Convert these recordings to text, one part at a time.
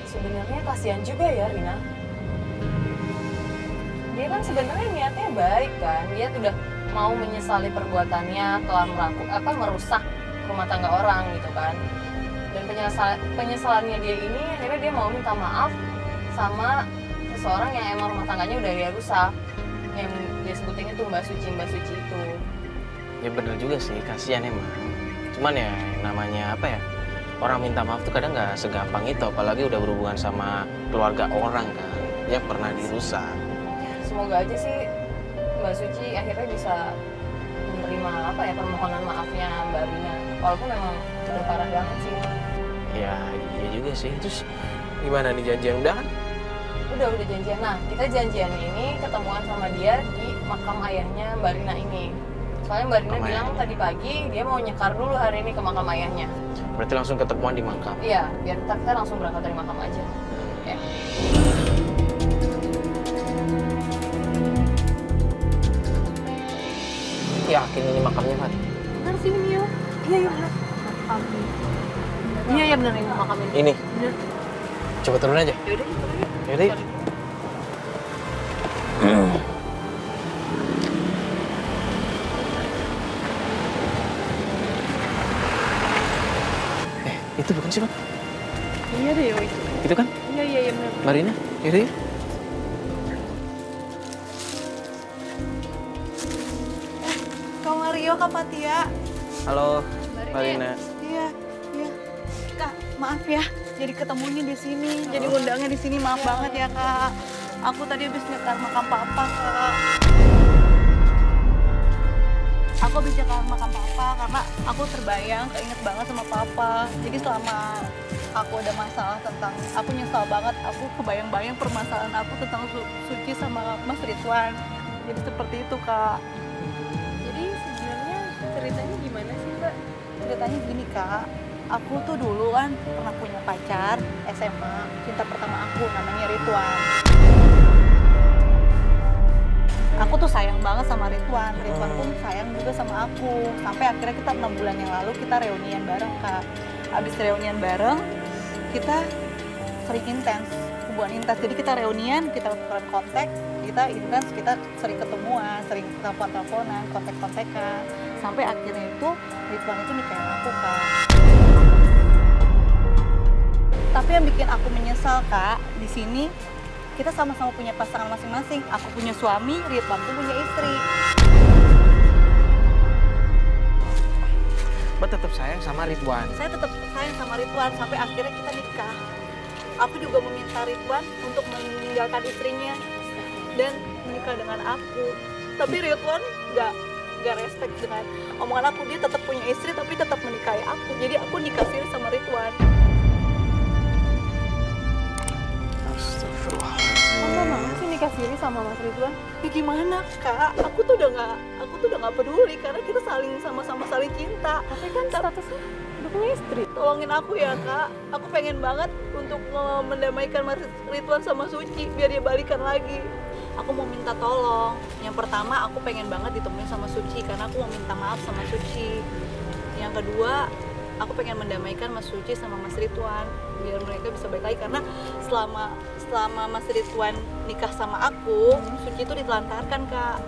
Sebenarnya kasihan juga ya Rina. Dia kan sebenarnya niatnya baik kan. Dia udah mau menyesali perbuatannya telah merusak rumah tangga orang gitu kan. Dan penyesalannya dia ini akhirnya dia mau minta maaf sama seseorang yang emang rumah tangganya udah dia rusak. Yang dia sebutin itu Mbak Suci itu. Ya bener juga sih, kasihan emang. Cuman ya namanya apa ya, orang minta maaf tuh kadang nggak segampang itu, apalagi udah berhubungan sama keluarga orang kan yang pernah dirusak. Semoga aja sih Mbak Suci akhirnya bisa menerima apa ya permohonan maafnya Mbak Rina, walaupun memang udah parah banget sih. Ya iya juga sih. Terus gimana nih, janjian udah kan? Udah janjian. Nah, kita janjian ini ketemuan sama dia di makam ayahnya Mbak Rina ini. Soalnya Mbak Rina bilang tadi pagi dia mau nyekar dulu hari ini ke makam ayahnya. Berarti langsung ketemuan di makam? Iya, biar kita langsung berangkat dari makam aja. Ya. Yakin ini makamnya, Fat? Bener sih ini ya. Iya, bener. Makam. Iya, bener ini makam ini. Ini? Bener. Coba turun aja. Yaudah, turun aja. Yaudah yuk. Itu bukan sih, Pak? Iya deh, itu. Itu kan? Iya, bener. Marina, yaudah yuk. Kak Mario, Kak Fatia. Halo, Marina. Iya. Kak, maaf ya. Jadi ketemunya di sini. Jadi undangnya di sini. Maaf banget ya, Kak. Aku tadi habis nyekar makam Papa, Kak. Aku habis nyekar makam Papa karena aku keinget banget sama Papa. Jadi selama aku ada masalah tentang, aku nyesal banget. Aku kebayang-bayang permasalahan aku tentang Suci sama Mas Ridwan. Jadi seperti itu, Kak. Jadi sebenarnya ceritanya gimana sih, Mbak? Ceritanya gini, Kak. Aku tuh dulu kan pernah punya pacar SMA, cinta pertama aku namanya Ridwan. Aku tuh sayang banget sama Ridwan pun sayang juga sama aku. Sampai akhirnya kita 6 bulan yang lalu kita reunian bareng, Kak. Abis reunian bareng, kita sering intens, hubungan intens. Jadi kita reunian, kita tukeran kontak, kita intens, kita sering ketemuan, sering telepon-teleponan, kontak-kontakan. Sampai akhirnya itu Ridwan itu nikahin aku, Kak. Tapi yang bikin aku menyesal, Kak, di sini kita sama-sama punya pasangan masing-masing. Aku punya suami, Ridwan tuh punya istri. Mbak tetap sayang sama Ridwan? Saya tetap sayang sama Ridwan sampai akhirnya kita nikah. Aku juga meminta Ridwan untuk meninggalkan istrinya dan menikah dengan aku. Tapi Ridwan nggak respect dengan omongan aku. Dia tetap punya istri tapi tetap menikahi aku. Jadi aku nikah siri sama Ridwan. Mama banget sih nikah siri sama Mas Ridwan. Ya gimana, Kak? Aku tuh udah nggak peduli karena kita sama-sama saling cinta. Tapi kan statusnya udah punya istri. Tolongin aku ya, Kak. Aku pengen banget untuk mendamaikan Mas Ridwan sama Suci biar dia balikan lagi. Aku mau minta tolong. Yang pertama, aku pengen banget ditemuin sama Suci karena aku mau minta maaf sama Suci. Yang kedua, aku pengen mendamaikan Mas Suci sama Mas Ridwan biar mereka bisa baik lagi karena selama Mas Ridwan nikah sama aku, Suci itu ditelantarkan, Kak.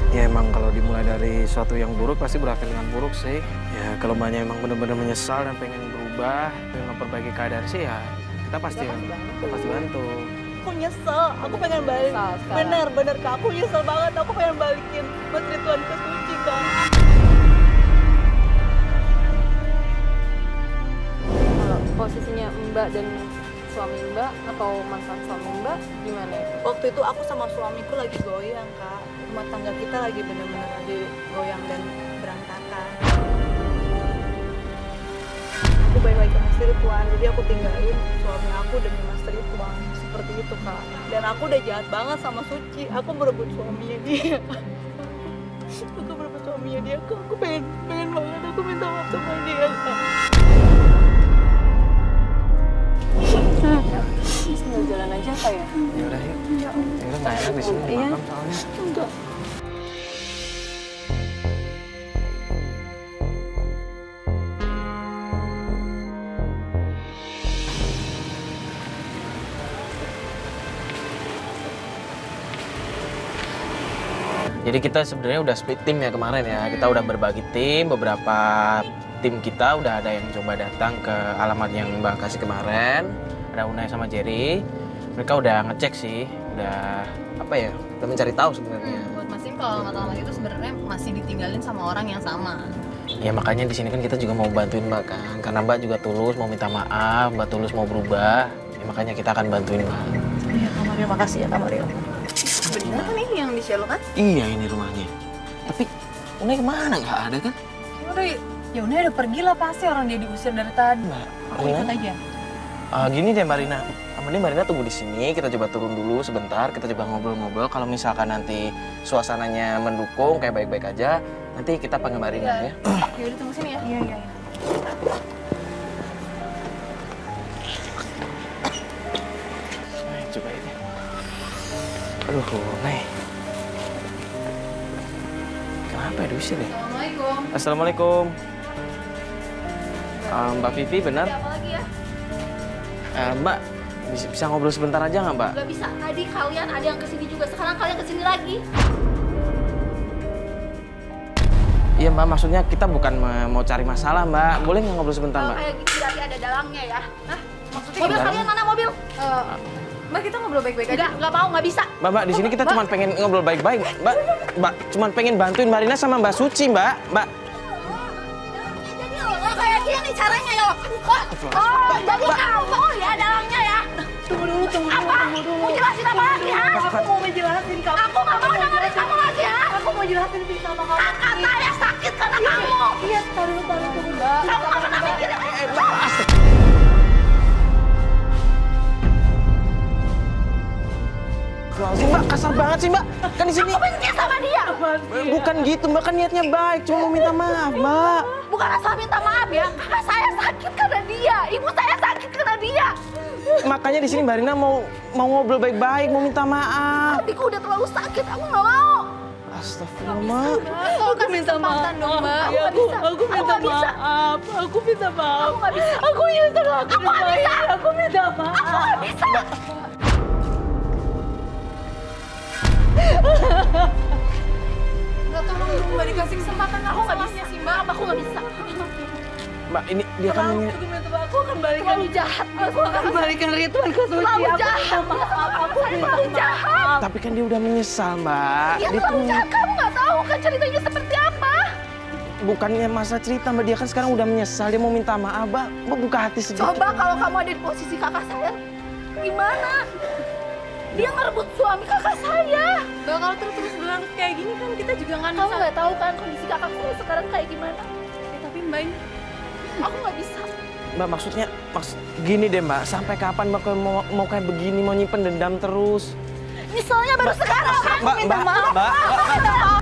Ya emang kalau dimulai dari sesuatu yang buruk pasti berakhir dengan buruk sih. Ya kalau mbaknya emang benar-benar menyesal dan pengen berubah dan memperbaiki keadaan sih ya kita pasti bantu. Aku nyesel, aku pengen balik. Bener Kak, aku nyesel banget. Aku pengen balikin Mas Ridwan ke Suci, Kak. Kalau posisinya Mbak dan suami Mbak atau mantan suami Mbak gimana? Waktu itu aku sama suamiku lagi goyang, Kak. Rumah tangga kita lagi bener-bener lagi goyang dan berantakan. Aku balik lagi ke Mas Ridwan, jadi aku tinggalin suami aku demi Mas Ridwan. Seperti itu, Kak. Dan aku udah jahat banget sama Suci. Aku berebut suaminya dia. Aku berebut suaminya dia, Kak. Aku pengen banget. Aku minta maaf sama dia, Kak. Sambil jalan aja Kak ya? Ya udah yuk. Ya udah nggak enak di sini di makam soalnya. Enggak. Jadi kita sebenarnya udah split tim ya kemarin ya. Kita udah berbagi tim, beberapa tim kita udah ada yang coba datang ke alamat yang Mbak kasih kemarin. Ada Unai sama Jerry. Mereka udah ngecek sih, udah apa ya? Udah mencari tahu sebenarnya. Buat Mas Sim kalau alamat itu sebenarnya masih ditinggalin sama orang yang sama. Ya makanya di sini kan kita juga mau bantuin Mbak kan. Karena Mbak juga tulus mau minta maaf, Mbak tulus mau berubah. Ya makanya kita akan bantuin Mbak. Iya Kak Mario, makasih ya Kak Mario. Bener kan nih yang di-share lo kan? Iya ini rumahnya. Tapi Unai kemana? Nggak ada kan? Ya udah udah pergi lah pasti, orang dia diusir dari tadi. Mbak, Aku ikut aja. Gini deh Mbak Rina, mending Mbak Rina tunggu di sini, kita coba turun dulu sebentar, kita coba ngobrol-ngobrol. Kalau misalkan nanti suasananya mendukung, kayak baik-baik aja, nanti kita panggil Mbak Rina ya. Ya udah tunggu sini ya. Iya. Coba ini. Aduh, Nek. Kenapa ya diusir ya? Assalamualaikum. Assalamualaikum. Mbak Vivi, benar? Ada apa lagi ya? Mbak, bisa ngobrol sebentar aja nggak, Mbak? Gak bisa. Tadi kalian ada yang kesini juga. Sekarang kalian kesini lagi. Iya, Mbak, maksudnya kita bukan mau cari masalah, Mbak. Boleh nggak ngobrol sebentar, Kalau Mbak? kayak gitu berarti ada dalangnya ya. Hah? Maksudnya Mobil gimana? kalian mana mobil? Mbak kita ngobrol baik-baik aja. Enggak mau, nggak bisa. Mbak, di sini kita cuma pengen ngobrol baik-baik. Mbak, cuma pengen bantuin Mbak Rina sama Mbak Suci, Mbak. Jadi lo kayak gini caranya yo. Oh, jadi kamu ya dalangnya ya. Tunggu dulu. Apa? Mau jelasin apa lagi ya? Aku mau ngejelasin kamu. Aku nggak mau dengerin kamu lagi ya. Aku mau jelasin sama kamu. Kakak saya sakit karena kamu. Iya, taruh tunggu Mbak. Kamu nggak pernah mikir. Sih, Mbak, kasar banget sih, Mbak. Kan di sini Aku benci sama dia. bukan gitu, Mbak. Kan niatnya baik, cuma mau minta maaf, Mbak. Bukan asal minta maaf ya. Kakak saya sakit karena dia. Ibu saya sakit karena dia. Makanya di sini Mbak Rina mau ngobrol baik-baik, mau minta maaf. Hatiku udah terlalu sakit. Aku nggak mau. Astagfirullah. Aku minta maaf dong, Mbak. Iya, aku minta nggak bisa. maaf. Aku minta maaf. Aku nggak bisa. Aku nyesel aku nggak bisa. Aku minta maaf. Aku nggak bisa. Nggak, tolong dong Mbak dikasih kesempatan. Aku nggak bisa sih Mbak. Aku nggak bisa. Mbak, ini dia kan Aku minta maaf. Aku akan balikan. Terlalu jahat. Aku akan balikan Ridwan ke Suci. Terlalu Aku jahat. minta maaf. Aku Saya minta terlalu jahat. tapi kan dia udah menyesal, Mbak. Dia Dia terlalu tuh jahat. Kamu nggak tahu kan ceritanya seperti apa. bukannya masa cerita, Mbak. Dia kan sekarang udah menyesal, dia mau minta maaf, Mbak. Mbak buka hati sedikit. Coba kalau kamu ada di posisi kakak saya, gimana? Dia ngerebut suami kakak saya. Mbak kalau terus berlanjut kayak gini kan kita juga nggak Kamu bisa. nggak tahu kan kondisi kakak saya sekarang kayak gimana? Ya, tapi Mbak ini Aku nggak bisa. Mbak, maksudnya gini deh, Mbak. Sampai kapan Mbak mau kayak begini, mau nyimpen dendam terus? Misalnya baru sekarang aku Mbak, minta Mbak, maaf. Mbak, Aku Mbak. minta maaf.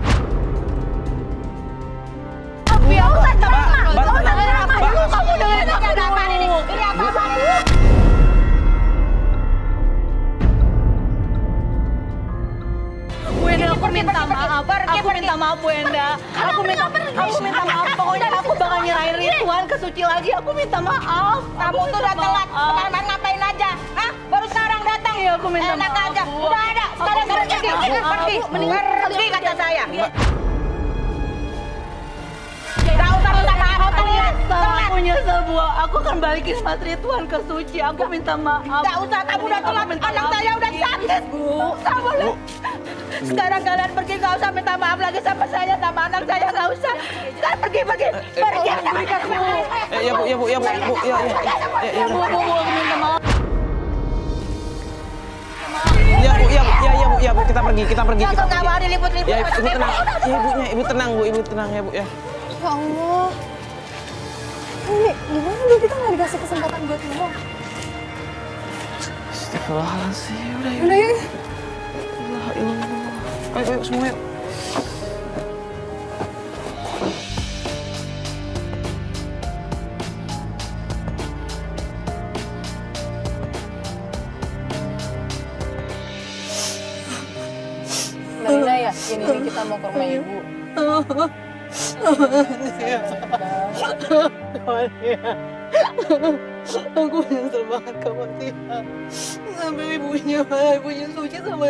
Nggak usah drama. Mbak, Nggak usah tenang. drama. Mbak. Dulu kamu dengerin aku dulu. Ini apa kamu? Bu Enda, aku minta maaf. Aku minta maaf, Bu Enda. Aku minta maaf. Pokoknya aku bakal nyerahin Ridwan ke Suci lagi. Aku minta maaf. Kamu tuh udah telat. Kemarin ngapain aja? Hah? Baru sekarang datang. Iya, aku minta Enak maaf, aja. Bu. Udah ada. Sekarang pergi. Pergi. Mendingan Pergi kata saya. Iya. Gak usah minta maaf. Kau telat. Aku nyesel, Bu. Aku akan balikin Mas Ridwan ke Suci. Aku minta maaf. Gak usah. Kamu udah telat. Anak saya udah sakit. Kamu udah. Sekarang kalian pergi. Gak usah minta maaf lagi sama saya. Sama anak saya. Gak usah. Sekarang pergi. Pergi. Ya, Bu, ya, Bu, ya, Bu, Bu, ya, ya. Ya, Bu, aku minta maaf. Ya, Bu, ya, Bu, kita pergi. Gak usah ngawari liput-liput. Ya, Ibu tenang. Ya, Ibu tenang, Bu. Ibu tenang ya, Bu, ya. ya Allah. Ini gimana dong kita nggak dikasih kesempatan buat ngomong? Astagfirullahaladzim. Udah, yuk. Udah yuk. La ilaha illallah. Ayo, semua yuk. Mbak Rina yakin ini kita mau ke rumah ibu? Aku nyesel banget sama Tia. Sampai ibunya Suci sama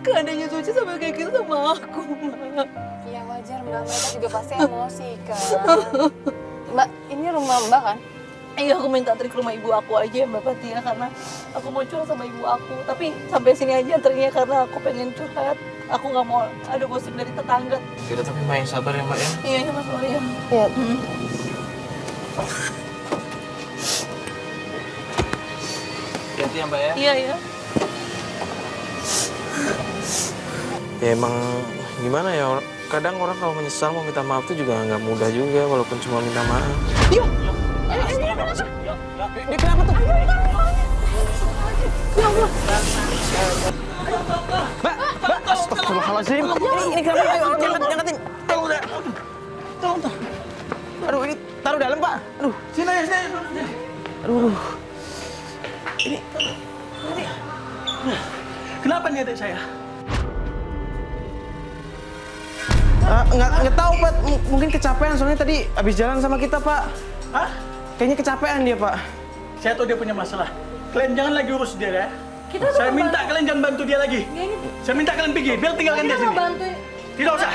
keadaannya Suci sampai kayak gitu sama aku, Ma. Ya wajar Mbak, mereka juga pasti emosi kan. Mbak, ini rumah Mbak kan? Iya, aku minta trik ke rumah ibu aku aja ya Mbak Fatia, karena aku mau curhat sama ibu aku. Tapi sampai sini aja antarnya karena aku pengen curhat. Aku nggak mau ada gosip dari tetangga. Kita tapi main sabar ya Mbak ya. Iya, ya Mas Maria. Iya. Hati ya Mbak ya. Iya, ya. Ya emang gimana ya, kadang orang kalau menyesal mau minta maaf tuh juga nggak mudah juga walaupun cuma minta maaf. Yuk! Ini kenapa tuh? Mbak! Astagfirullahaladzim. Ini kenapa? Ayo, jangatin. Tolong udah. Tolong. Aduh, ini taruh dalam, Pak. Aduh. Sini. Aduh. Ini. Kenapa nih adik saya? Nggak tahu, Pak. Mungkin kecapean soalnya tadi habis jalan sama kita, Pak. Hah? Kayaknya kecapean dia, Pak. Saya tahu dia punya masalah. Kalian jangan lagi urus dia ya. Saya minta kalian jangan bantu dia lagi. Saya minta kalian pergi, biar tinggalkan dia sini. Tidak usah.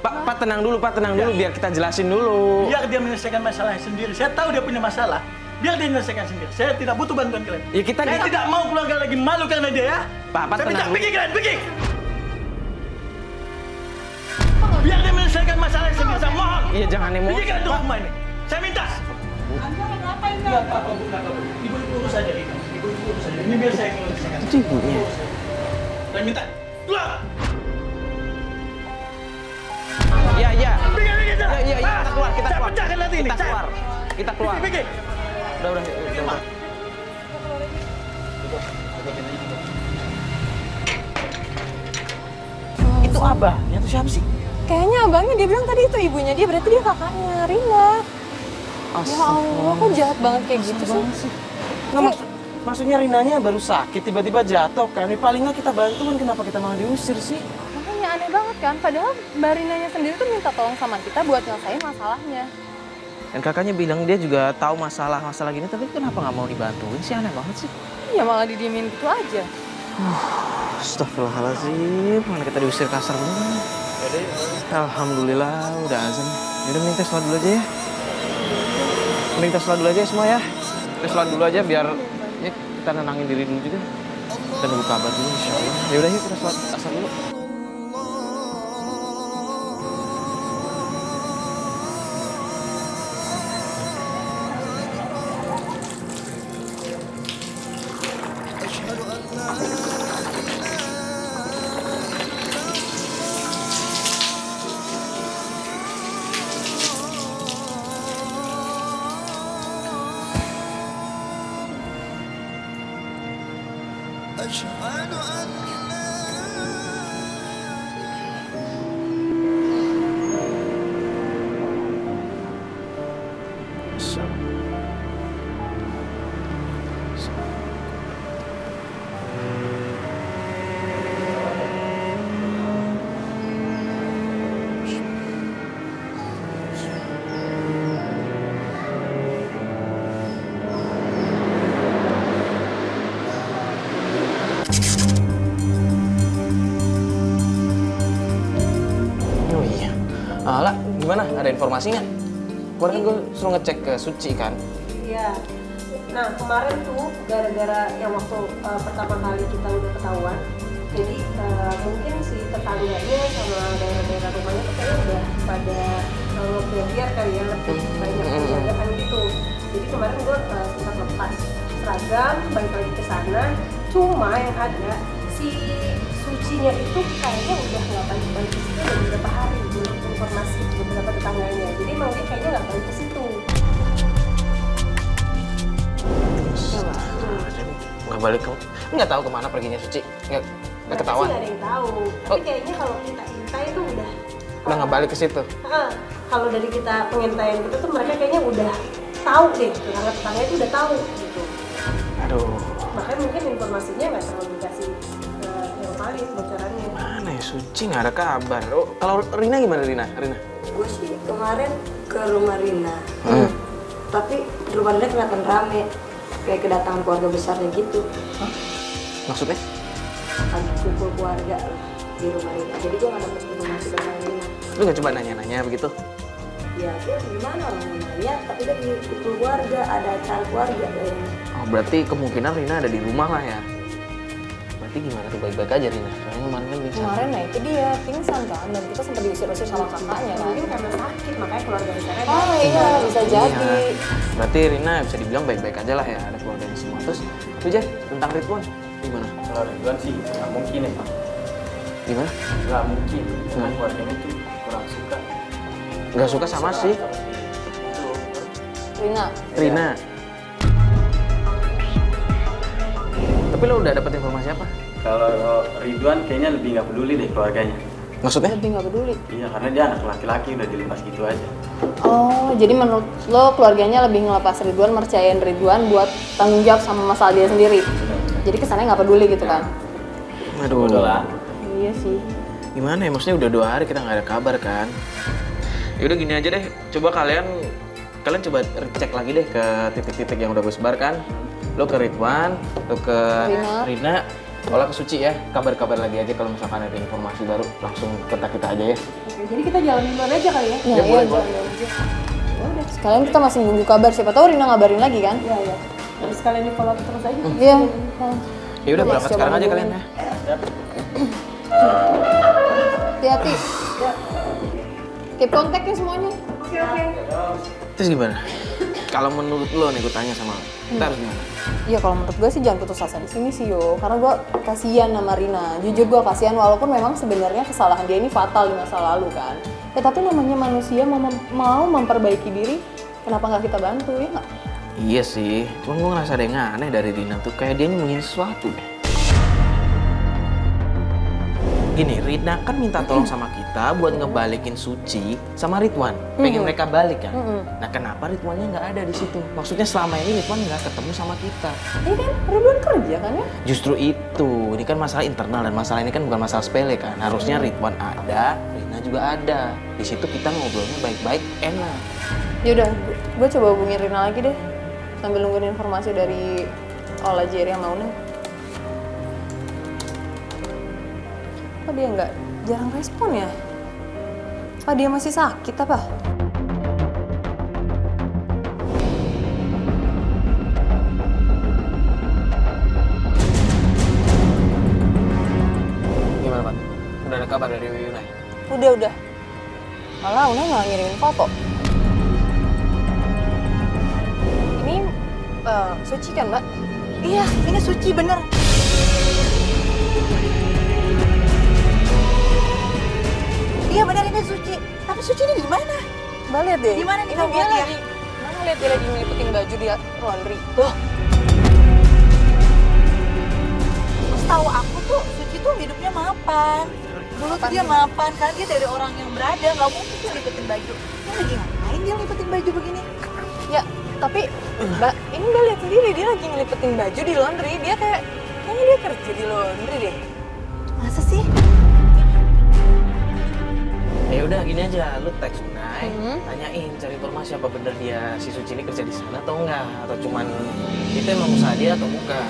Pak, tenang dulu, biar kita jelasin dulu. Biar dia menyelesaikan masalahnya sendiri. Saya tahu dia punya masalah. Biar dia menyelesaikan sendiri. Saya tidak butuh bantuan kalian. Ya kita Saya tidak mau keluarga lagi malu karena dia ya. Pak, Saya minta tenang. pergi kalian, pergi. Biar dia menyelesaikan masalahnya sendiri. Saya mohon. Iya, jangan emosi. Pergi kalian dari rumah ini. Saya minta. Enggak apa-apa, Bu. Ibu urus saja ini. Ibu urus saja. Ini biar saya menyelesaikan. Itu ibunya. Saya minta. Keluar. Iya. Pergi, jalan. Iya, kita keluar. Saya pecahkan nanti ini. Kita keluar. Pergi. Udah. Itu abahnya tuh siapa sih? Kayaknya abangnya dia bilang tadi itu ibunya dia, berarti dia kakaknya Rina. Ya Allah, kok jahat banget kayak gitu sih? Nggak, maksudnya Rinanya baru sakit, tiba-tiba jatuh kan. Ya, paling nggak kita bantu kan, kenapa kita malah diusir sih? Makanya aneh banget kan, padahal Mbak Rinanya sendiri tuh minta tolong sama kita buat nyelesain masalahnya. Dan kakaknya bilang dia juga tahu masalah gini, tapi kenapa nggak mau dibantuin sih? Aneh banget sih. Ya malah didiemin gitu aja. Astagfirullahaladzim, mana kita diusir kasar banget. Alhamdulillah, udah azan. Yaudah, mending kita sholat dulu aja ya. Mending kita sholat dulu aja ya semua ya. Kita sholat dulu aja biar ya, kita nenangin diri dulu juga. Kita nunggu kabar dulu insya Allah. Yaudah yuk kita sholat asar dulu. Oh iya. Ala, gimana? Ada informasi nggak? Kemarin kan gue suruh ngecek ke Suci kan. Iya. Nah kemarin tuh gara-gara yang waktu pertama kali kita udah ketahuan, jadi mungkin si tetangganya sama daerah-daerah rumahnya tuh kayaknya udah pada biar kali ya lebih banyak penjagaan gitu. Jadi kemarin gue sempat lepas seragam, balik lagi ke sana. Cuma yang ada si Sucinya itu kayaknya udah nggak balik ke situ udah beberapa hari menurut informasi beberapa tetangganya. Jadi emang dia kayaknya nggak balik ke situ. Nggak balik ke... Nggak tahu kemana perginya Suci. Nggak ketahuan. Nggak ada yang tahu. Tapi kayaknya kalau kita intai itu udah Nggak balik ke situ. Kalau dari kita pengintaian gitu tuh mereka kayaknya udah tahu deh, tetangga itu udah tahu gitu. Aduh. Makanya mungkin informasinya nggak terlalu dikasih ke yang lain bocorannya. Mana ya Suci, nggak ada kabar. Oh, kalau Rina gimana Rina? Gue sih kemarin ke rumah Rina. Tapi di rumah Rina kelihatan rame, kayak kedatangan keluarga besarnya gitu. Maksudnya? Ada kumpul keluarga di rumah Rina. Jadi gue nggak dapet informasi tentang Rina. Lu gak coba nanya-nanya begitu? Ya terus gimana orang namanya? Tapi kan di kumpul keluarga, ada acara keluarga kayaknya. Oh, berarti kemungkinan Rina ada di rumah lah ya? Berarti gimana tuh, baik-baik aja Rina? Soalnya kemarin kan pingsan. Kemarin nah itu dia pingsan kan, dan kita sempat diusir-usir sama kakaknya kan. Mungkin karena sakit, makanya keluarga besarnya Oh iya, bisa jadi. Iya. Berarti Rina bisa dibilang baik-baik aja lah ya, ada keluarganya semua. Terus, lu Jar, tentang Ridwan, gimana? Kalau Ridwan sih nggak mungkin ya. Gimana? Nggak mungkin. Karena keluarganya tuh kurang suka. Gak suka sama sih? Rina. Rina. Tapi lo udah dapet informasi apa? Kalau Ridwan kayaknya lebih nggak peduli deh keluarganya. Maksudnya? Lebih nggak peduli. Iya, karena dia anak laki-laki udah dilepas gitu aja. Oh, jadi menurut lo keluarganya lebih ngelepas Ridwan, mercayain Ridwan buat tanggung jawab sama masalah dia sendiri. Benar-benar. Jadi kesannya nggak peduli gitu kan? Aduh. Udah lah. Iya sih. Gimana ya, maksudnya udah 2 hari kita nggak ada kabar kan? Yaudah gini aja deh, coba kalian coba cek lagi deh ke titik-titik yang udah gue sebar kan. Lo ke Ridwan, lo ke Rina, Ola ke Suci ya. Kabar-kabar lagi aja kalau misalkan ada informasi baru, langsung kontak kita aja ya. Oke, jadi kita jalanin dulu aja kali ya? Ya, iya, jalan aja. Yaudah, sekalian kita masih nunggu kabar, siapa tahu Rina ngabarin lagi kan? Iya, iya. Terus sekalian di follow up terus aja. Iya. Yaudah berangkat Coba sekarang aja hubungin. kalian ya. Hati-hati. Keep kontak ya semuanya. Terus gimana? Kalau menurut lo nih, gue tanya sama lo, kita harus gimana? Ya kalau menurut gue sih jangan putus asa di sini sih yo, karena gue kasihan sama Rina. Jujur gue kasihan walaupun memang sebenarnya kesalahan dia ini fatal di masa lalu kan. Ya tapi namanya manusia mau memperbaiki diri, kenapa nggak kita bantu ya nggak? Iya sih, cuman gue ngerasa ada yang aneh dari Rina tuh, kayak dia nyembunyiin sesuatu deh. Gini, Rina kan minta tolong sama kita buat ngebalikin Suci sama Ridwan. Pengen mereka balik kan? Nah kenapa Ridwannya nggak ada di situ? Maksudnya selama ini Ridwan nggak ketemu sama kita. Iya kan, Ridwan kerja kan ya? Justru itu, ini kan masalah internal dan masalah ini kan bukan masalah sepele kan. Harusnya Ridwan ada, Rina juga ada. Di situ kita ngobrolnya baik-baik, enak. Yaudah, gue coba hubungin Rina lagi deh, sambil nungguin informasi dari Ola, Jerry, sama Uneng. Kok dia nggak jarang respon ya? Apa dia masih sakit apa? Gimana Pak? Udah ada kabar dari Yunai? Udah. Malah Uneng nggak ngirimin foto. Ini Suci kan, Mbak? Iya, ini Suci bener. Iya benar ini Suci. Tapi Suci ini di mana? Mbak lihat deh. Di mana nih, Ini Mbak, dia lihat ya? lagi. Mana lihat dia lagi ngelipetin baju di laundry. Loh. Setahu aku tuh Suci tuh hidupnya mapan. Dulu tuh dia mapan karena dia dari orang yang berada, nggak mungkin dia lipetin baju. Dia lagi ngapain dia lipetin baju begini? Ya, tapi Mbak, ini Mbak lihat sendiri dia lagi ngelipetin baju di laundry. Dia kayaknya dia kerja di laundry deh. Masa sih? Ya udah gini aja, lu teks Unai, tanyain cari informasi apa bener dia si Suci ini kerja di sana atau enggak, atau cuman itu emang usaha dia atau bukan.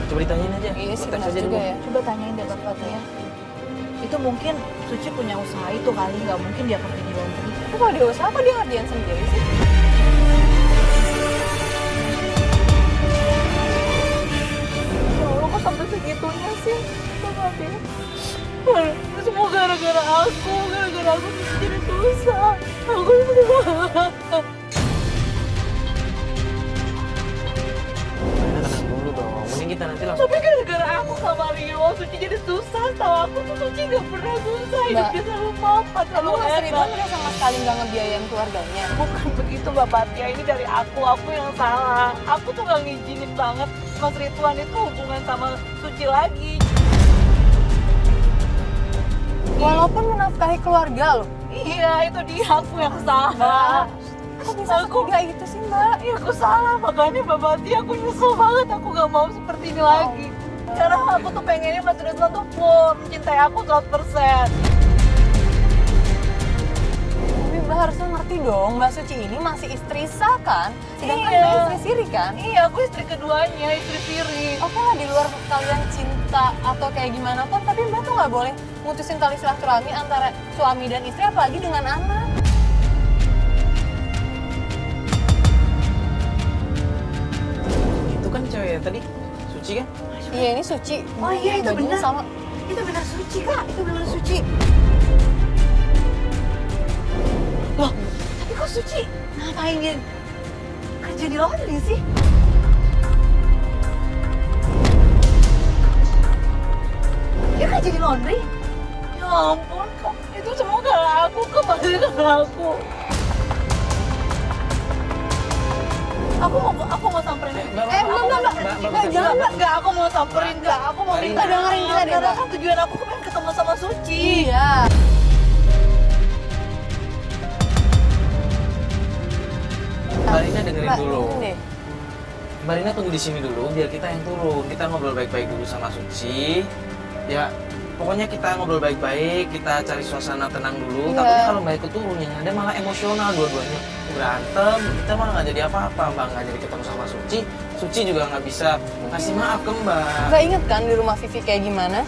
Coba ditanyain aja. Iya Lu sih, teks benar aja juga dulu. ya. Coba tanyain deh bapaknya. Itu mungkin Suci punya usaha itu kali, nggak mungkin dia kerja di laundry. Tapi kalau dia usaha, kok dia ngerjain sendiri sih? Ya Allah, kok sampai segitunya sih? Coba deh. Semua gara-gara aku jadi susah. Aku Nah, tenang dulu dong, mending kita nanti langsung. Tapi gara-gara aku sama Rio, Suci jadi susah. Tahu aku tuh Suci nggak pernah susah, hidupnya selalu mapan, selalu Mas Ridwan enak. udah sama sekali nggak ngebiayain keluarganya. Bukan begitu Mbak Batia, ini dari aku yang salah. Aku tuh nggak ngizinin banget Mas Ridwan itu hubungan sama Suci lagi. Walaupun menafkahi keluarga loh. Iya, itu dia aku yang salah. Kok bisa setiga itu sih, Mbak? Iya, aku salah, makanya Mbak Bati aku nyesel banget, aku gak mau seperti ini lagi. Karena aku tuh pengennya Mas Ridwan tuh full mencintai aku 100%. Tapi Mbak harusnya ngerti dong, Mbak Suci ini masih istri sah kan? Sedangkan Iya. Mbak istri siri kan? Iya, aku istri keduanya, istri siri. Oke lah, di luar kalian cinta atau kayak gimana pun, tapi Mbak tuh nggak boleh mutusin tali silaturahmi antara suami dan istri, apalagi dengan anak. Itu kan cewek yang tadi, Suci kan? Iya, ini Suci. Oh iya, itu Bajunya benar. sama. Itu benar Suci, Kak. Itu benar Suci. Loh, tapi kok Suci ngapain dia kerja di laundry sih? Dia kerja di laundry? Ya ampun, Kak. Itu semua karena aku, kembali karena aku. Aku mau samperin. Mbak, jangan, Mbak. Enggak, aku mau samperin, enggak. Aku mau minta dengerin kita deh, karena Mbak. kan tujuan aku pengen ketemu sama Suci. Iya. Mbak Rina dengerin Mbak, dulu. deh. Mbak Rina tunggu di sini dulu, biar kita yang turun. Kita ngobrol baik-baik dulu sama Suci. Ya, pokoknya kita ngobrol baik-baik, kita cari suasana tenang dulu. Iya. Takutnya kalau Mbak ikut turun, yang ada malah emosional dua-duanya. Berantem, kita malah nggak jadi apa-apa. Mbak nggak jadi ketemu sama Suci. Suci juga nggak bisa kasih maaf ke Mbak. Mbak inget kan di rumah Vivi kayak gimana?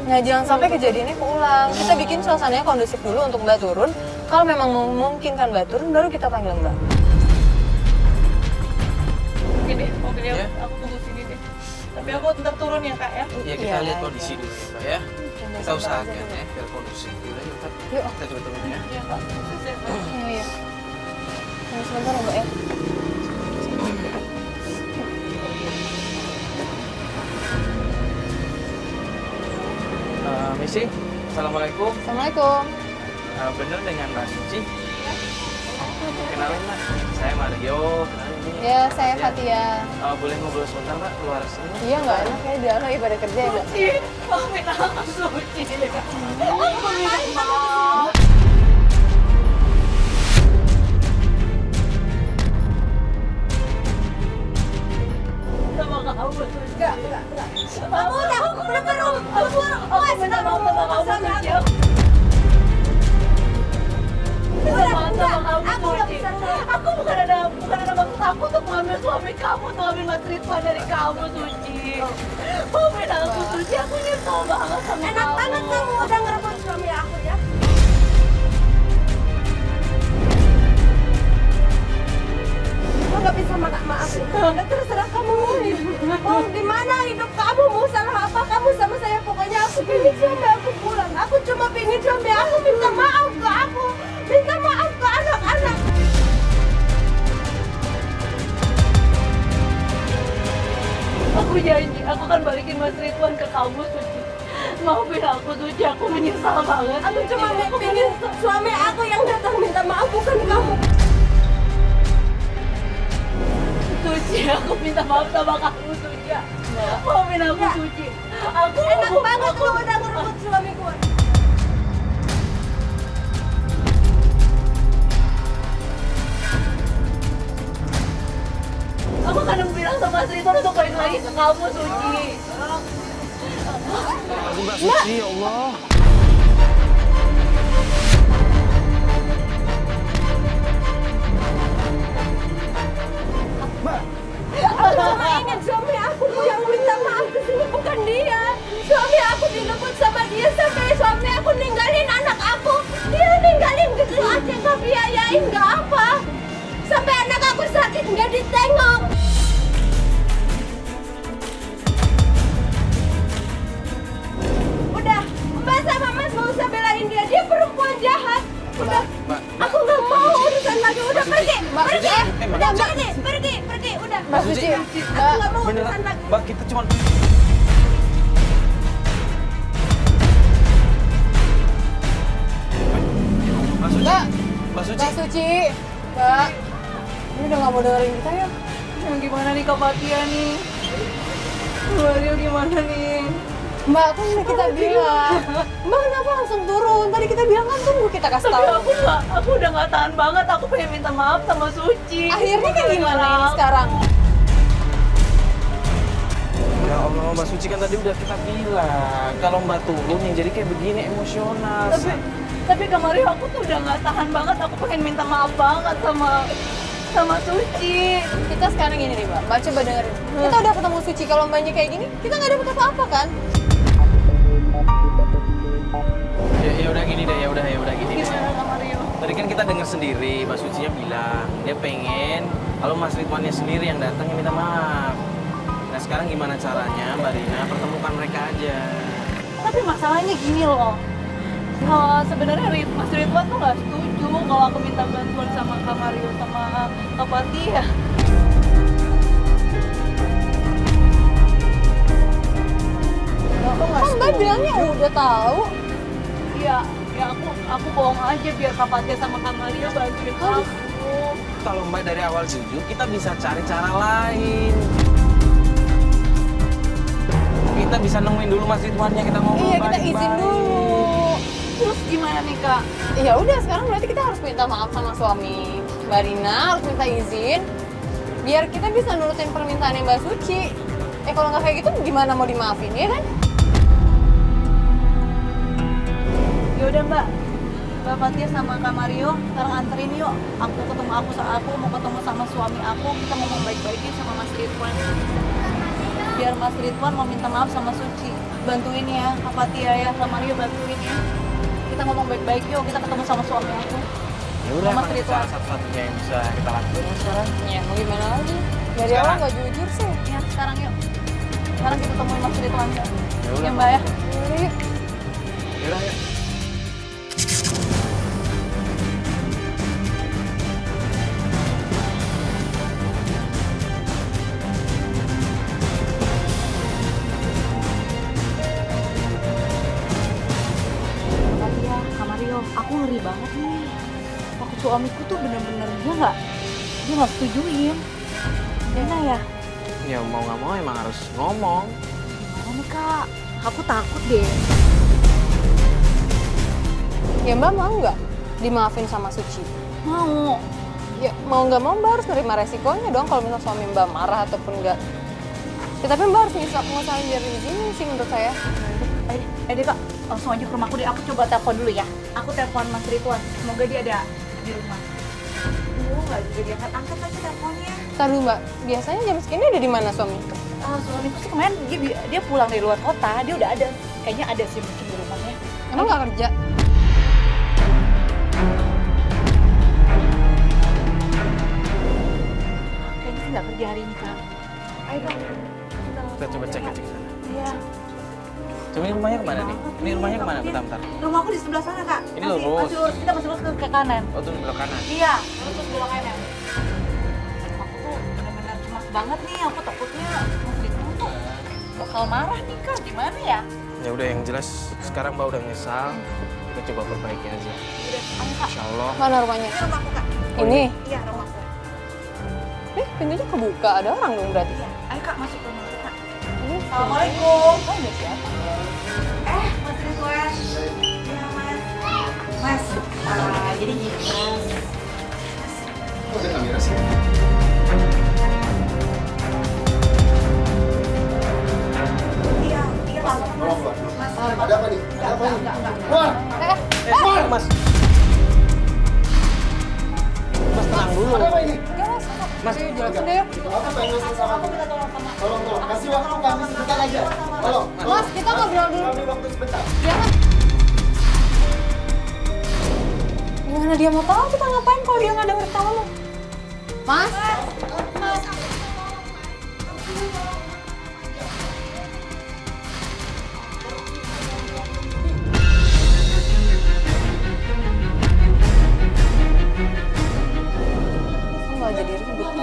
Nah, jangan sampai kejadiannya keulang. Kita bikin suasananya kondusif dulu untuk Mbak turun. Kalau memang memungkinkan Mbak turun, baru kita panggil Mbak. Oke deh, mobilnya Ya. aku tunggu sini deh. Tapi aku tetap turun ya, Kak ya. Ya kita Iya, lihat iya. kondisi dulu ya, Mbak ya. Kita usahakan ya, biar kondusif dulu ya. Yuk. Kita coba turun ya. Iya, Kak. Sukses ya, Kak. Iya, iya. Tunggu sebentar ya, Mbak ya. Misi, Assalamualaikum. Assalamualaikum. Bener dengan Mbak Suci? Kenalin Mbak, saya Mario. Kenalin ini. Ya, saya Fatia. Boleh ngobrol sebentar Mbak, keluar sini? Iya, nggak enak ya di dalam lagi pada kerja ya, Mbak. Suci, maafin aku, Suci. Aku minta maaf. Sama kamu, Suci. Enggak. Kamu udah, aku belum. Aku minta maaf sama kamu, Suci. Aku bukan ada maksud aku untuk mengambil suami kamu, untuk ambil Mas Ridwan dari kamu, Suci. Maafin aku, Suci. Aku nyesel banget sama kamu. Enak banget kamu udah ngerebut suami aku ya. Aku nggak bisa maafin. Udah terserah kamu. Mau gimana hidup kamu, mau salah apa kamu sama saya. Pokoknya aku pengen suami aku pulang. Aku cuma pengen suami aku minta maaf ke aku. Minta maaf ke anak-anak. Aku janji, aku akan balikin Mas Ridwan ke kamu, Suci. Maafin aku, Suci. Aku menyesal banget. Aku cuma pengen suami aku yang datang minta maaf, bukan kamu. Suci, aku minta maaf sama kamu, Suci. Maafin aku, Ya. Suci. Aku Enak banget lu udah ngerebut suamiku. Aku kan bilang sama Mas Ridwan untuk balik lagi ke kamu, Suci. Aduh Mbak Suci, ya Allah. Aku cuma ingin suami aku yang minta maaf ke sini, bukan dia. Suami aku direbut sama dia sampai suami aku ninggalin anak aku. Dia ninggalin gitu aja, nggak biayain, nggak apa. Sampai anak aku sakit nggak ditengok. Udah, Mbak sama Mas mau usah belain dia. Dia perempuan jahat. Udah, Mbak, aku nggak mau urusan lagi. Udah pergi, Mbak, pergi, Mbak, udah Mbak. pergi, udah. Mbak Suci, Aku Mbak. nggak mau beneran. urusan lagi. Mbak, kita cuma... Mbak Suci, Mbak. Mbak Suci. Mbak Suci. Mbak. Ini udah nggak mau dengerin kita ya? Yang gimana nih Kak Fatia nih? Mario gimana nih? Mbak, kan udah kita bilang. Mbak kenapa langsung turun? Tadi kita bilang kan tunggu kita kasih Tapi tahu. aku udah gak tahan banget. Aku pengen minta maaf sama Suci. Akhirnya kayak gimana ini sekarang? Ya Allah, Mbak Suci kan tadi udah kita bilang kalau Mbak turun yang jadi kayak begini emosional. Tapi kemarin aku tuh udah nggak tahan banget, aku pengen minta maaf banget sama Suci. Kita sekarang gini nih Mbak, Mbak coba dengerin. Kita udah ketemu Suci, kalau Mbaknya kayak gini, kita nggak dapet apa-apa kan? Ya udah gini deh, ya udah gini deh. Gimana Kak Mario? Tadi kan kita dengar sendiri, Mbak Sucinya bilang dia pengen kalau Mas Ridwannya sendiri yang datang yang minta maaf. Nah sekarang gimana caranya Mbak Rina pertemukan mereka aja? Tapi masalahnya gini loh. Sebenarnya Mas Ridwan tuh nggak setuju kalau aku minta bantuan sama Kak Mario sama Kak Fatia. Kan Mbak bilangnya udah tahu. Iya, ya aku bohong aja biar Kak Fatia sama Kak Mario bantuin aku. Kalau Mbak dari awal jujur, kita bisa cari cara lain. Kita bisa nemuin dulu Mas Ridwannya, kita ngomong Iya, kita baik-baik. izin dulu. Terus gimana nih Kak? Ya udah, sekarang berarti kita harus minta maaf sama suami Mbak Rina, harus minta izin biar kita bisa nurutin permintaannya Mbak Suci. Kalau nggak kayak gitu gimana mau dimaafin, ya kan? Ya udah Mbak Fatia sama Kak Mario sekarang anterin yuk. Aku mau ketemu sama suami aku, kita ngomong baik-baik yuk sama Mas Ridwan. Biar Mas Ridwan mau minta maaf sama Suci. Bantuin ya Kak Fatia ya, Kak Mario bantuin ya. Kita ngomong baik-baik yuk, kita ketemu sama suami aku. Ya udah, Mas emang Ridwan. cara satu-satunya yang bisa kita lakuin sekarang. Ya mau gimana lagi? Dari Sekarang. awal nggak jujur sih. Ya sekarang yuk. Sekarang kita temuin Mas Ridwan ya. Ya udah, Ya Mbak ya. Yuk. Ya udah, ya. Fatia, Kak Mario, aku ngeri banget nih. Aku suamiku tuh bener-bener dia nggak setujuin. Gimana ya? Ya mau nggak mau emang harus ngomong. Gimana nih Kak? Aku takut deh. Ya Mbak mau nggak dimaafin sama Suci? Mau. Ya mau nggak mau Mbak harus nerima resikonya dong kalau misal suami Mbak marah ataupun enggak. Ya, tapi Mbak harus ngusahain biar diizinin sih menurut saya. Ayo deh Kak, langsung aja ke rumahku deh. Aku coba telepon dulu ya. Aku telepon Mas Ridwan. Semoga dia ada di rumah. Nggak juga dia angkat aja teleponnya. Ntar dulu Mbak, biasanya jam segini udah di mana suami? Suamiku sih kemarin dia pulang dari luar kota. Dia udah ada. Kayaknya ada sih mungkin di rumahnya. Emang nggak kerja? Kayaknya sih nggak kerja hari ini Kak. Ayo Kak. Kita coba cek sana. Iya. Coba ini rumahnya kemana nih? Ini rumahnya kemana? Bentar. Rumah aku di sebelah sana Kak. Ini lurus. Masih lurus. Kita masih lurus ke kanan. Oh tuh belok kanan. Iya, lurus ke belok kanan. Aku tuh benar-benar cemas banget nih. Aku takutnya Mas Ridwan tuh bakal marah nih Kak. Gimana ya? Ya udah yang jelas sekarang Mbak udah nyesal. Kita coba perbaiki aja. Udah, ayo Kak. Insya Allah. Mana rumahnya? Ini rumahku Kak. Ini? Iya, rumahku. Pintunya kebuka, ada orang dong berarti. Iya. Ayo Kak, masuk ke rumahku Kak. Ini Assalamualaikum. Oh, ada siapa? Mas Ridwan. Iya, Mas. Mas, jadi gini, Mas. Kok ada kamera sih? Iya, langsung Mas. Mas, Ada apa nih? Ada apa nih? enggak. Keluar! Mas. Mas tenang dulu. Ada apa ini? Mas, ayo jelasin deh yuk. Aku pengen selesai sama kamu. Tolong, kasih waktu kami sebentar aja. Tolong, Mas, kita ngobrol dulu. Kami waktu sebentar. Jangan. Gimana dia mau tahu kita ngapain kalau dia nggak denger kita ngomong? Mas? Malah jadi ribut.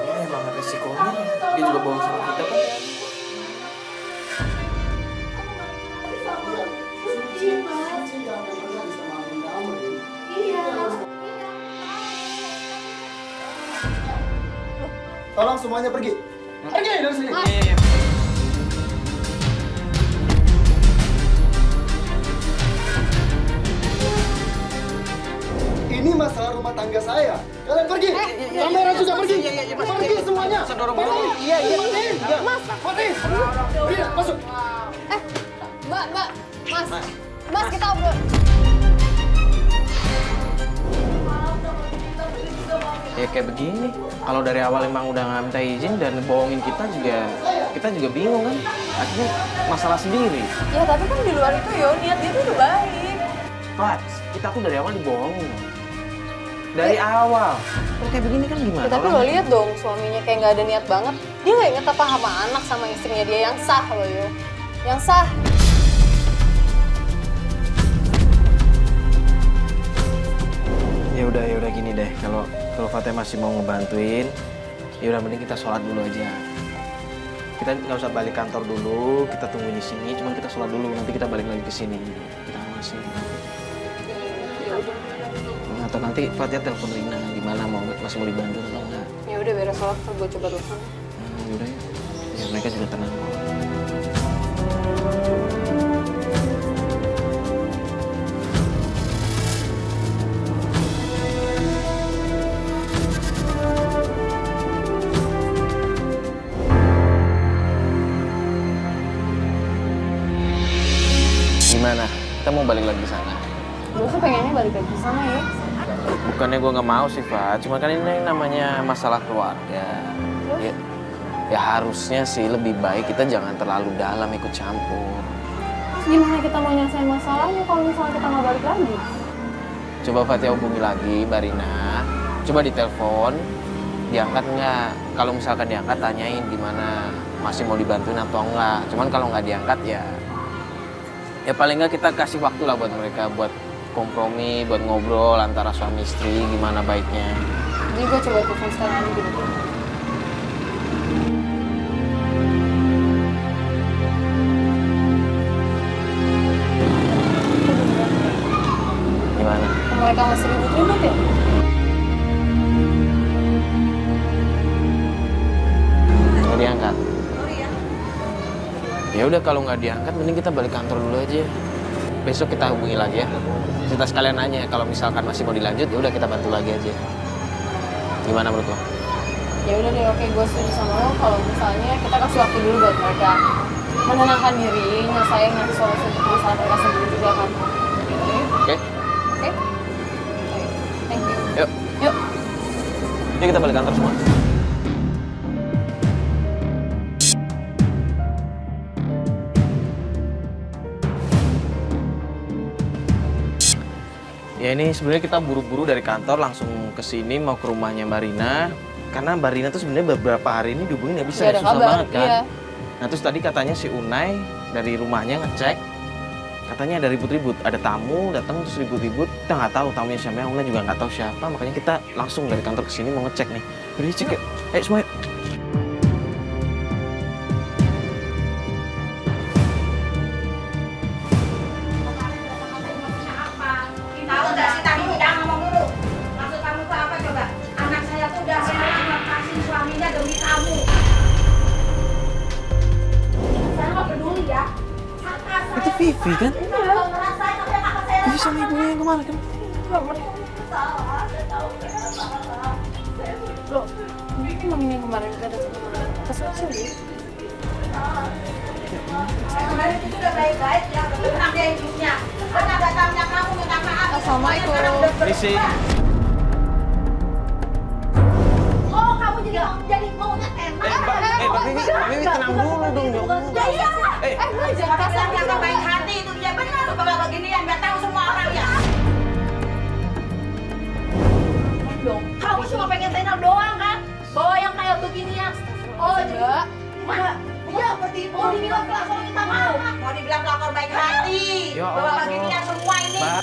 Ya emang risikonya. Dia juga bohong sama kita kan. Tolong semuanya pergi. Pergi dari sini. Iya. Ini Ini masalah rumah tangga saya. Kalian pergi. Kamera sudah pergi. Pergi semuanya. Pergi. Iya. Mas. Pergi. Iya, masuk. Mbak, Mas kita obrol. Ya kayak begini. Kalau dari awal emang udah nggak minta izin dan bohongin kita juga bingung kan. Akhirnya masalah sendiri. Ya tapi kan di luar itu yo niat dia tuh udah baik. Fat, kita tuh dari awal dibohongin. Dari awal. Kalau kayak begini kan gimana? Ya, tapi lo lihat dong suaminya kayak nggak ada niat banget. Dia nggak inget apa sama anak sama istrinya dia yang sah loh yo. Yang sah. Ya udah gini deh. Kalau Fatih masih mau ngebantuin, ya udah mending kita sholat dulu aja. Kita nggak usah balik kantor dulu, kita tungguin di sini. Cuman kita sholat dulu, nanti kita balik lagi ke sini. Kita masih. Atau nanti Fatih telepon Rina, gimana masih mau dibantu atau enggak? Ya udah beres sholat, gue coba telepon. Yaudah ya. Ya mereka juga tenang. Gimana? Kita mau balik lagi ke sana? Gue sih pengennya balik lagi ke sana ya. Bukannya gue nggak mau sih, Fat. Cuma kan ini namanya masalah keluarga. Ya harusnya sih lebih baik kita jangan terlalu dalam ikut campur. Terus gimana kita mau nyelesain masalahnya kalau misalnya kita nggak balik lagi? Coba Fatia hubungi lagi Mbak Rina. Coba ditelepon. Diangkat nggak? Kalau misalkan diangkat, tanyain gimana. Masih mau dibantuin atau enggak. Cuman kalau nggak diangkat ya paling nggak kita kasih waktu lah buat mereka. Buat kompromi, buat ngobrol antara suami istri gimana baiknya. Jadi gue coba telepon sekarang aja gitu. Gimana? Mereka masih ribut-ribut ya? Nggak diangkat? Ya udah kalau nggak diangkat, mending kita balik kantor dulu aja. Besok kita hubungi lagi ya. Kita sekalian nanya kalau misalkan masih mau dilanjut, ya udah kita bantu lagi aja. Gimana menurut lo? Ya udah deh, oke, gue setuju sama lo kalau misalnya kita kasih waktu dulu buat mereka menenangkan diri, nyelesain nanti solusi untuk masalah mereka sendiri juga kan. Oke? Oke? Thank you. Yuk. Yuk. Yuk kita balik kantor semua. Ya ini sebenarnya kita buru-buru dari kantor langsung ke sini mau ke rumahnya Mbak Rina. Karena Mbak Rina tuh sebenarnya beberapa hari ini dihubungin nggak bisa, Nggak ada susah kabar, banget kan. iya. Nah terus tadi katanya si Unai dari rumahnya ngecek, katanya ada ribut-ribut, ada tamu datang terus ribut-ribut. Kita nggak tahu tamunya siapa, Unai juga nggak tahu siapa. Makanya kita langsung dari kantor ke sini mau ngecek nih. Udah cek yuk, ayo semua yuk. Tahu nggak sih tadi tidak ngomong dulu? Maksud kamu tuh apa coba? Anak saya tuh udah terima kasih suaminya demi kamu. Saya nggak peduli ya. Kakak saya Itu Vivi kan? kalau ngerasain apa yang kakak saya Vivi sama ibunya yang kemarin kan? salah, saya tahu saya salah. Lo, ini emang yang kemarin kita datang kemana? Kesel sih. Kemarin itu udah baik-baik ya, tenang dia hidupnya. Sekarang datangnya kamu minta maaf. Assalamualaikum. Sekarang udah Misi. Oh, kamu jadi maunya enak. Vivi tenang dulu dong, dong. Ya iya. Lo jangan kasar Yang gitu. baik hati itu dia benar. Bapak begini yang nggak tahu semua orang ya. Kamu cuma pengen tenor doang kan? Bawa yang kayak beginian. Oh, jadi Iya, seperti itu. Mau dibilang pelakor minta maaf. Mau dibilang pelakor baik hati. Ya Bawa Allah. beginian semua ini. Mbak.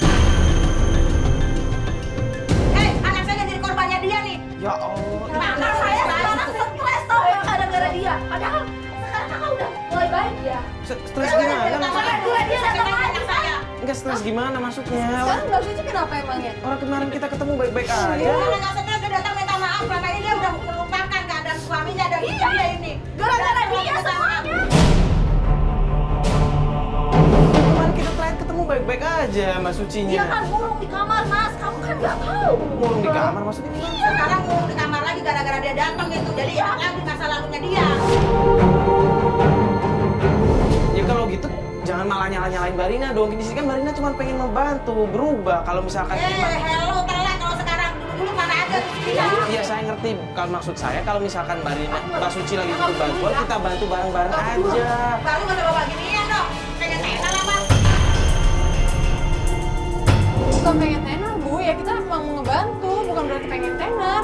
Anak saya jadi korbannya dia nih. Ya Allah. Anak saya sekarang stres tau ya gara-gara dia. Padahal sekarang kakak udah mulai baik ya. Stres gimana? Makanya dia datang lagi saya. Enggak stres gimana maksudnya? Sekarang Mbak Suci kenapa emangnya? Orang kemarin kita ketemu baik-baik aja. Kalau nggak stres dia datang minta maaf. Selama ini dia udah melupakan keadaan suaminya dan dia ini. Gara-gara dia semuanya. Kemarin kita terakhir ketemu ngomong baik-baik aja Mas Dia Sucinya. kan ngurung di kamar, Mas. Kamu kan nggak tahu. Ngurung di kamar maksudnya gimana? Iya, sekarang ngurung di kamar lagi gara-gara dia datang gitu. Jadi ya lagi masa lalunya dia. Ya kalau gitu jangan malah nyalain Mbak Rina dong. Di sini kan Mbak Rina cuma pengen membantu, berubah. Kalau misalkan Hello, telat kalau sekarang. Dulu mana ada dia. Iya saya ngerti. Kalau maksud saya kalau misalkan Mbak Rina, Mbak Suci lagi butuh bantuan, kita bantu bareng-bareng aja. Baru nggak ada bapak ginian dong. Pengen tenar apa? Bukan pengen tenar Bu, ya kita emang mau ngebantu, bukan berarti pengen tenar.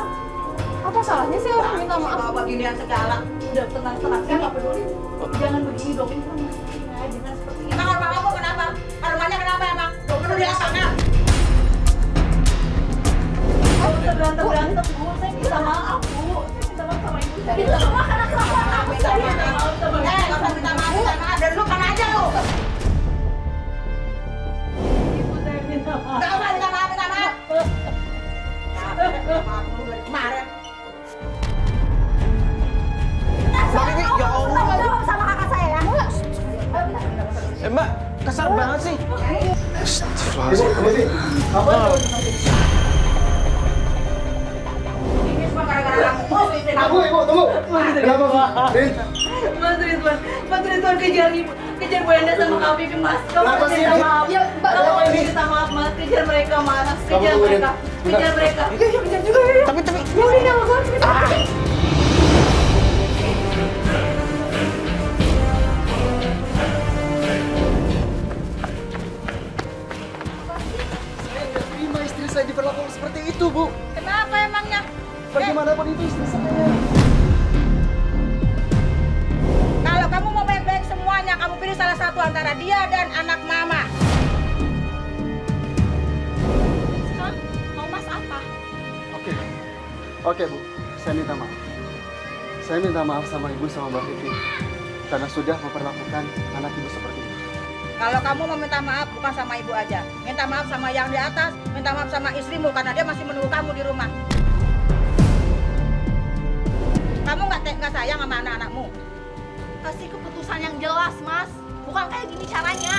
Apa salahnya sih orang minta maaf? Bapak ginian segala. Udah tenang-tenang, saya nggak peduli. Jangan begini dong, ini kan masih jangan seperti ini. Emang rumah kamu kenapa? Rumahnya kenapa emang? Perlu di lapangan. Berantem-berantem, Bu. Saya minta maaf, Bu. Saya minta maaf sama ibu saya. Minta maaf karena kesalahan aku. Saya minta maaf sama ibu. Nggak usah minta maaf, minta maaf. Dari lu kan aja lu. Ibu saya minta maaf. Nggak usah minta maaf, minta maaf. Maaf lu dari kemarin. Mbak Vivi, ya Allah. Jawab sama kakak saya ya. Mbak, kasar banget sih. Apa? Ini semua gara-gara kamu. Istri kamu. Ibu, tunggu. Kenapa, Bu? Rin, Mas Ridwan kejar ibu, kejar Bu Enda sama Kak Vivi, Mas. Kamu Kenapa harus sih, minta Rin? maaf. Ya, Mbak, Kenapa kamu harus ini? minta maaf, Mas. Kejar mereka, Mas. Kamu Kejar tunggu, Rin. mereka. Bentar. Kejar mereka. Yuk, kejar juga, yuk. Tapi Ya udah, jangan lakukan cerita. saya nggak terima istri saya diperlakukan seperti itu, Bu. Kenapa emangnya? Bagaimanapun itu istri saya. Kalau kamu mau baik-baik semuanya, kamu pilih salah satu antara dia dan anak mama. Sekarang mau mas apa? Oke, Bu. Saya minta maaf. Saya minta maaf sama Ibu sama Mbak Vivi karena sudah memperlakukan anak Ibu seperti itu. Kalau kamu mau minta maaf bukan sama ibu aja, minta maaf sama yang di atas, minta maaf sama istrimu karena dia masih menunggu kamu di rumah. Kamu nggak sayang sama anak-anakmu? Kasih keputusan yang jelas, Mas. Bukan kayak gini caranya.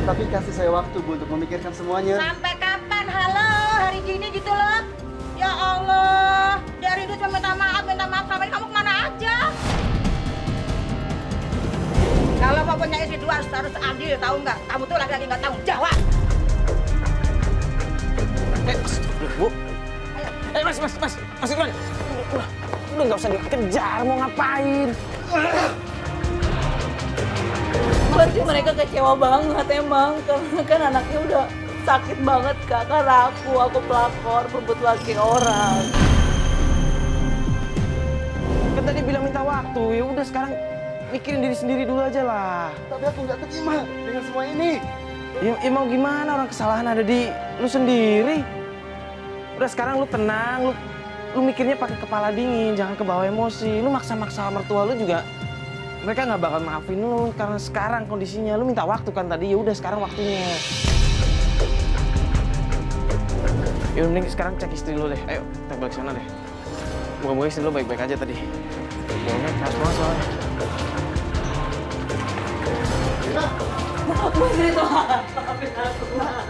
Tapi kasih saya waktu, Bu, untuk memikirkan semuanya. Sampai kapan? Halo, hari gini gitu loh. Ya Allah, dari itu cuma minta maaf sama ini. Kamu kemana aja? Kalau mau punya istri dua harus adil, tahu nggak? Kamu tuh lagi nggak tahu jawab. Bu. Mas Ridwan. Udah nggak usah dikejar, mau ngapain? Pasti mereka kecewa banget emang karena kan anaknya udah sakit banget Kak, karena aku pelakor berebut laki orang. Kan tadi bilang minta waktu, ya udah sekarang mikirin diri sendiri dulu aja lah. Tapi aku nggak terima dengan semua ini. Ya mau gimana, orang kesalahan ada di lu sendiri. Udah sekarang lu tenang, lu mikirnya pakai kepala dingin, jangan kebawa emosi. Lu maksa-maksa mertua lu juga, mereka nggak bakal maafin lu karena sekarang kondisinya lu minta waktu kan tadi. Ya udah sekarang waktunya. Ya mending sekarang cek istri lu deh. Ayo kita balik sana deh. Moga-moga istri lu baik-baik aja tadi. Bohongnya keras banget soalnya. Mas Ridwan, maafin aku, Mas.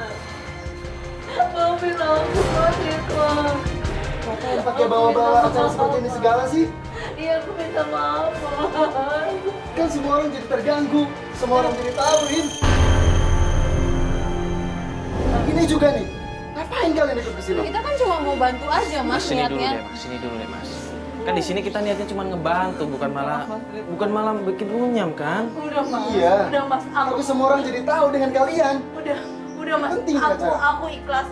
Maafin aku, Mas Ridwan. Ngapain pakai bawa-bawa acara seperti ini segala sih? Iya, aku minta maaf, Mas. Kan semua orang jadi terganggu, semua orang jadi tahu, Rin. Ini juga nih, ngapain kalian ikut ke sini? Kita kan cuma mau bantu aja Mas Sini dulu niatnya. deh, Mas. Sini dulu deh, Mas. Kan di sini kita niatnya cuma ngebantu, bukan malah bikin runyam kan? Udah Mas, Iya. udah Mas, Tapi semua orang jadi tahu dengan kalian. udah Mas, Penting, Caca. aku ikhlas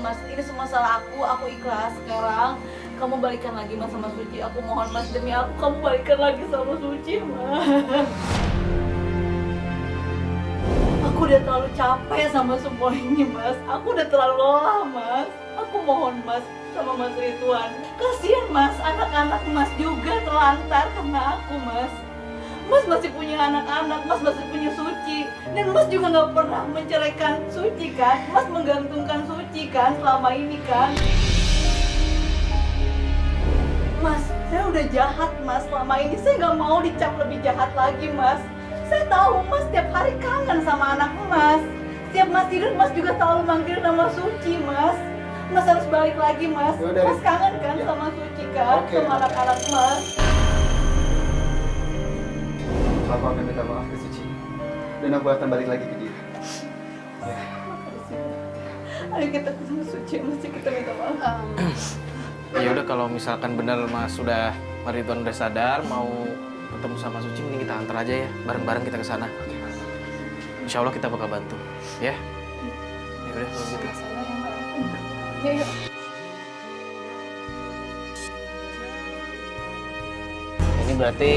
Mas, ini semua salah aku ikhlas. Sekarang kamu balikan lagi Mas sama Suci, aku mohon Mas, demi aku kamu balikan lagi sama Suci, Mas. Aku udah terlalu capek sama semua ini Mas, aku udah terlalu lelah Mas. Aku mohon Mas sama Mas Ridwan, kasihan Mas, anak-anak Mas juga terlantar karena aku Mas. Mas masih punya anak-anak, Mas masih punya Suci, dan Mas juga nggak pernah menceraikan Suci kan? Mas menggantungkan Suci kan selama ini kan? Mas, saya udah jahat Mas selama ini, saya nggak mau dicap lebih jahat lagi Mas. Saya tahu Mas tiap hari kangen sama anak Mas. Tiap Mas tidur, Mas juga selalu manggil nama Suci, Mas. Mas harus balik lagi, Mas. Yaudah, Mas kangen kan sama Suci kan, Oke. sama anak-anak Mas. Aku akan minta maaf ke Suci. Dan aku akan balik lagi ke dia. Ayo kita ke sama Suci, mesti kita minta maaf. Ya udah kalau misalkan benar Mas Ridwan udah sadar mau ketemu sama Suci, mending kita antar aja ya, bareng-bareng kita ke sana. Insya Allah kita bakal bantu, ya. Ya udah kalau gitu. Yuk. Ini berarti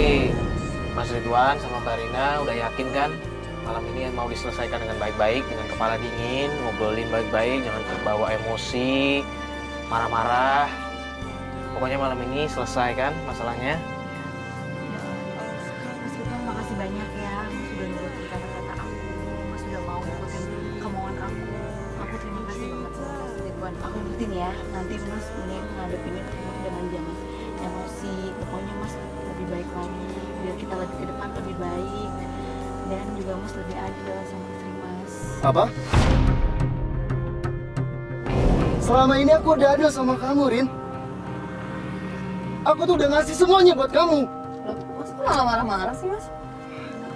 Mas Ridwan sama Mbak Rina udah yakin kan malam ini mau diselesaikan dengan baik-baik, dengan kepala dingin, ngobrolin baik-baik, jangan terbawa emosi, marah-marah. Pokoknya malam ini selesai kan masalahnya. Mas Ridwan, makasih banyak ya. Mas sudah nurutin kata-kata aku. Mas sudah mau ikutin kemauan aku. Aku terima kasih banget sama Mas Ridwan. Aku ikutin ya. Nanti Mas mending ngadepinnya dengan jangan emosi. Pokoknya Mas lebih baik lagi. Biar kita lagi ke depan lebih baik. Dan juga Mas lebih adil sama istri Mas. Apa? Selama ini aku udah adil sama kamu, Rin. Aku tuh udah ngasih semuanya buat kamu. Loh, Mas kok malah marah-marah sih, Mas?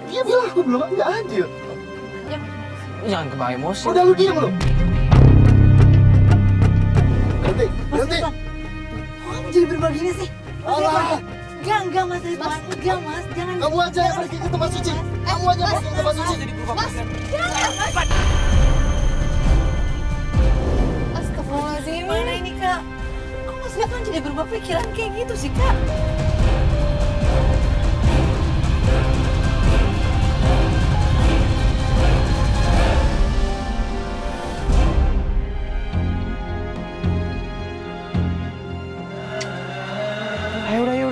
Dia bilang aku belum nggak adil. Jangan kebawa emosi. Udah lu diam lu. Berhenti, berhenti. Kok kamu jadi berubah gini sih? Allah, Enggak Mas Ridwan. Enggak Mas, jangan. kamu aja yang pergi ke tempat suci. Kamu aja pergi ke tempat suci. Astagfirullahaladzim. Gimana ini Kak? Kok Mas Ridwan jadi berubah pikiran kayak gitu sih Kak? Ayo udah.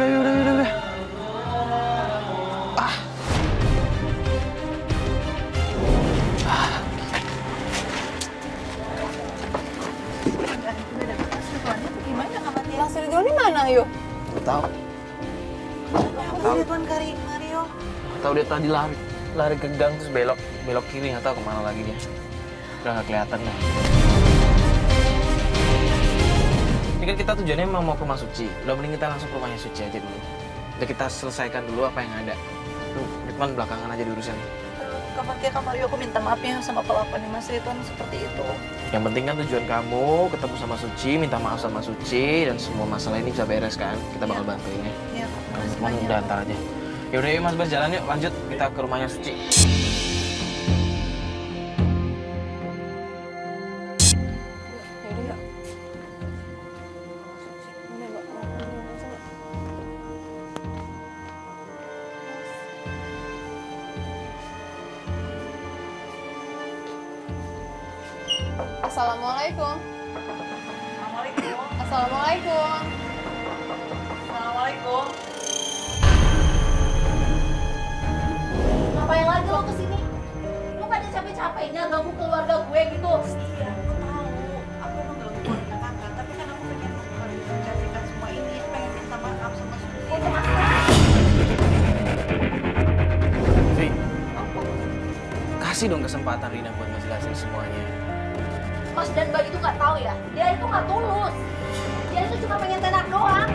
Gimana sama dia? Mas Ridwan ini mana, yuk? Gak tahu. Mas Ridwan Mario. Tahu dia tadi lari ke gang terus belok kiri, nggak tahu kemana lagi dia. Udah nggak kelihatan dah. Ini kan kita tujuannya emang mau ke rumah Suci. Udah mending kita langsung ke rumahnya Suci aja dulu. Udah kita selesaikan dulu apa yang ada. Tuh, Ridwan belakangan aja diurusin. Kak Mario, aku minta maaf ya sama kelakuan Mas Ridwan seperti itu. Yang penting kan tujuan kamu ketemu sama Suci, minta maaf sama Suci, dan semua masalah ini bisa beres kan. Kita bakal bantuin ya. Iya, makasih Cuman banyak. udah antar aja. Yaudah yuk Mas Bas, jalan yuk, lanjut kita ke rumahnya Suci. Yaudah, yuk. Assalamualaikum. Assalamualaikum. Assalamualaikum. Assalamualaikum. Ngapain lagi lo kesini? Lo pada capek-capeknya ganggu keluarga gue gitu. Iya, aku tahu. Aku emang gak keluarga kakak, tapi kan aku pengen menceritakan semua ini. Pengen minta maaf sama Suci. Untuk apa? Vi, kasih dong kesempatan Rina buat ngejelasin semuanya. Mas dan Mbak itu nggak tahu ya. Dia itu nggak tulus. Dia itu cuma pengen tenar doang.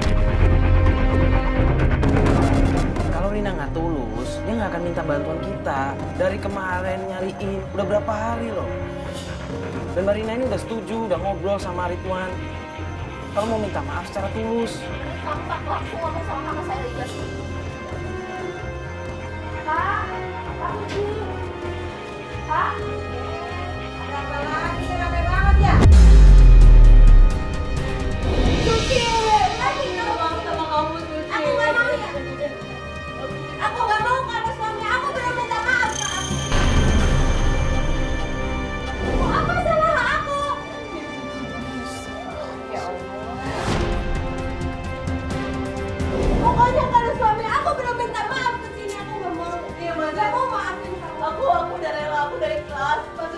Kalau Rina nggak tulus, dia nggak akan minta bantuan kita. Dari kemarin nyariin, udah berapa hari loh. Dan Mbak Rina ini udah setuju, udah ngobrol sama Ridwan. Kalau mau minta maaf secara tulus. Kamu tak langsung ngomong sama kakak saya aja. Kak, kamu sih. Kak, ada apa lagi? Kenapa banget ya? Suci, lagi ngomong sama kamu Suci. Aku nggak mau ya. Aku nggak mau karena suami aku belum minta maaf ke aku. Apa salah aku? Ya Allah. Pokoknya kalau suami aku belum minta maaf ke sini aku nggak mau. Iya, Mas. Nggak mau maafin kamu. Aku udah rela, aku dari kelas. Mas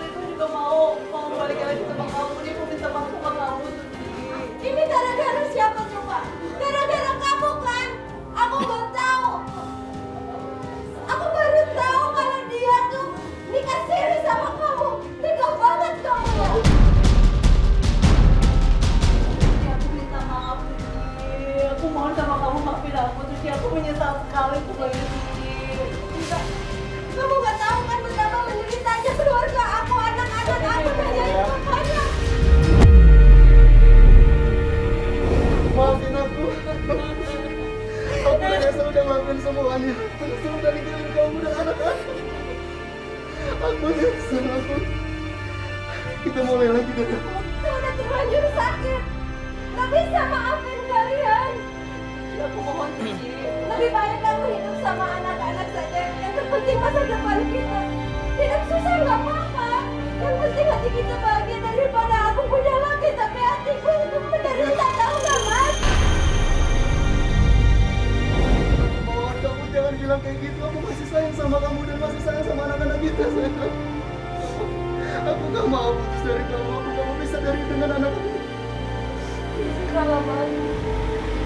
Kita mulai lagi dari awal. Saya udah terlanjur sakit. Gak bisa maafin kalian. Aku mohon Suci. Lebih baik kamu hidup sama anak-anak saja. Yang terpenting masa depan kita. Hidup susah nggak apa-apa. Yang penting hati kita bahagia daripada aku punya laki tapi hatiku itu menderita, tahu nggak Mas? Mohon kamu jangan bilang kayak gitu. Aku masih sayang sama kamu dan masih sayang sama anak-anak kita, sayang. Aku gak mau putus dari kamu. Aku gak mau pisah dari dengan anak aku. Kalau Mas,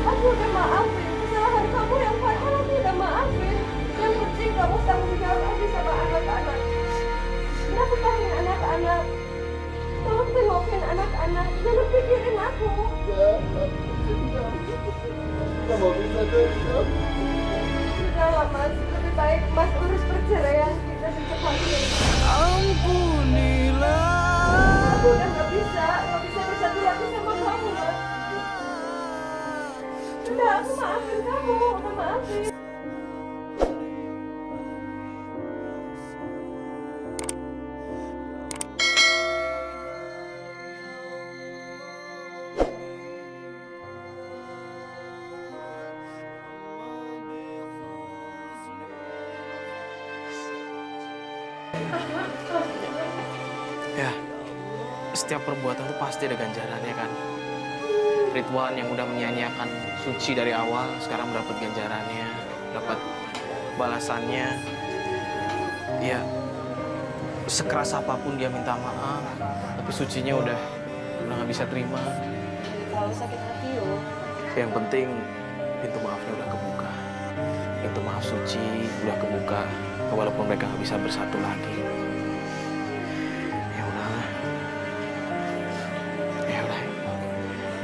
aku udah maafin. Kesalahan kamu yang fatal aku udah maafin. Yang penting kamu tanggung jawab aja sama anak-anak. Nafkahin anak-anak. Tolong tengokin anak-anak. Jangan pikirin aku. Gak mau pisah dari kamu. Sudahlah Mas, lebih baik Mas urus perceraian kita secepatnya. Aku udah nggak bisa bersatu lagi sama kamu Mas. Udah, aku maafin kamu, aku maafin. Ya, setiap perbuatan itu pasti ada ganjarannya kan. Ridwan yang udah menyanyiakan Suci dari awal, sekarang mendapat ganjarannya, dapat balasannya. Ya, sekeras apapun dia minta maaf, tapi Sucinya udah nggak bisa terima. Terlalu sakit hati yo. Yang penting pintu maafnya udah kebuka. Pintu maaf Suci udah kebuka, walaupun mereka nggak bisa bersatu lagi. Ya udah,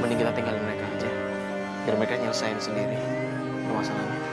mending kita tinggalin mereka aja, biar mereka nyelesain sendiri masalahnya.